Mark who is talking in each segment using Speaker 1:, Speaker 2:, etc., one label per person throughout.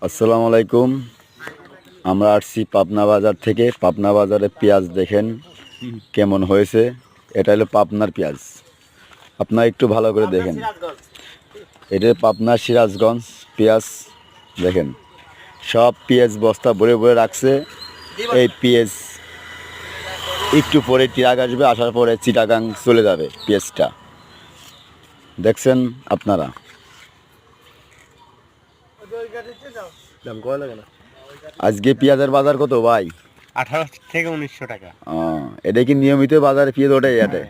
Speaker 1: আসসালামু আলাইকুম। আমরা আসছি পাবনা বাজার থেকে। পাবনা বাজারে পেঁয়াজ দেখেন কেমন হয়েছে। এটা হলো পাবনার পেঁয়াজ, আপনারা একটু ভালো করে দেখেন। এটা পাবনার সিরাজগঞ্জ পেঁয়াজ দেখেন, সব পেঁয়াজ বস্তা ভরে ভরে রাখছে। এই পেঁয়াজ একটু পরে ট্রাক আসবে, আসার পরে চিটাগাং চলে যাবে পেঁয়াজটা, দেখছেন আপনারা। আজকে পেঁয়াজের বাজার কত ভাই?
Speaker 2: 18 থেকে 1900 টাকা।
Speaker 1: এটা কি নিয়মিত বাজারে পেঁয়াজ ওঠে? এটা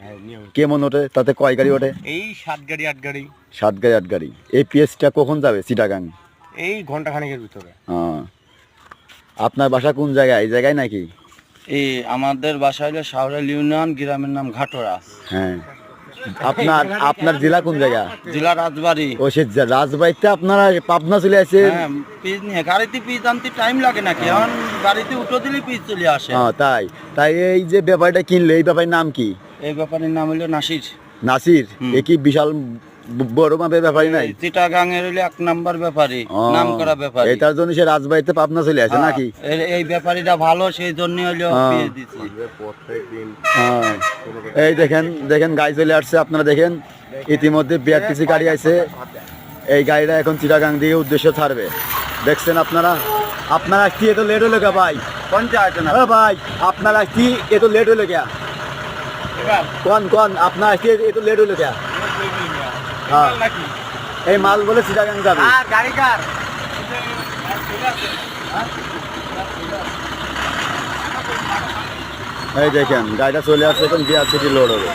Speaker 1: কেমন ওঠে? তাতে কয় গাড়ি ওঠে?
Speaker 2: এই 7 গাড়ি 8 গাড়ি।
Speaker 1: 7 গাড়ি 8 গাড়ি। এই পেঁয়াজটা কখন যাবে চিটাগাং?
Speaker 2: এই ঘন্টা খানেকের ভিতরে।
Speaker 1: আপনার বাসা কোন জায়গায়? এই জায়গায় নাকি?
Speaker 3: এই আমাদের বাসা হলো শাহরাল ইউনিয়ন, গ্রামের নাম ঘাটোরা।
Speaker 1: হ্যাঁ। আপনার জেলা কোন জায়গা?
Speaker 3: জেলা রাজবাড়ী।
Speaker 1: ও সে রাজবাড়িতে আপনারা পাবনা চলে আসে?
Speaker 3: হ্যাঁ, পিস নিয়ে গাড়িতে পিস আনতে টাইম লাগে নাকি? এখন গাড়িতে উঠে দিলে পিস চলে আসে।
Speaker 1: তাই তাই এই যে ব্যাপারটা কিনলে, এই ব্যাপারের নাম কি?
Speaker 3: এই ব্যাপারের নাম হলো নাসির।
Speaker 1: নাসির? এ কি বিশাল বড় মাপের ব্যাপারই নাই?
Speaker 3: চিটাগাং এর হলো 1 নাম্বার ব্যাপারী, নাম করা ব্যাপারী।
Speaker 1: এটার জন্য সে রাজবাড়িতে পাবনা চলে আসে নাকি?
Speaker 3: এই ব্যাপারীটা ভালো, সেই জন্য হলো পিস দিছি।
Speaker 1: এই দেখেন দেখেন গাড়ি চলে আসছে, আপনারা দেখেন। ইতিমধ্যে বিআরটিসি গাড়ি আছে। এই গাড়িটা এখন চিটাগাং দিকে উদ্দেশ্য ছাড়বে, দেখছেন আপনারা। আপনারা কি এত লেট হলো কে ভাই? ভাই আপনারা কি এত লেট হলো কে? কোন আপনার কি এত লেট হলো কে? এই মাল বলে চিটাগাং যাবে। এই দেখেন গাড়িটা চলে আসছে, এখন বিআরটিসি লোড হবে।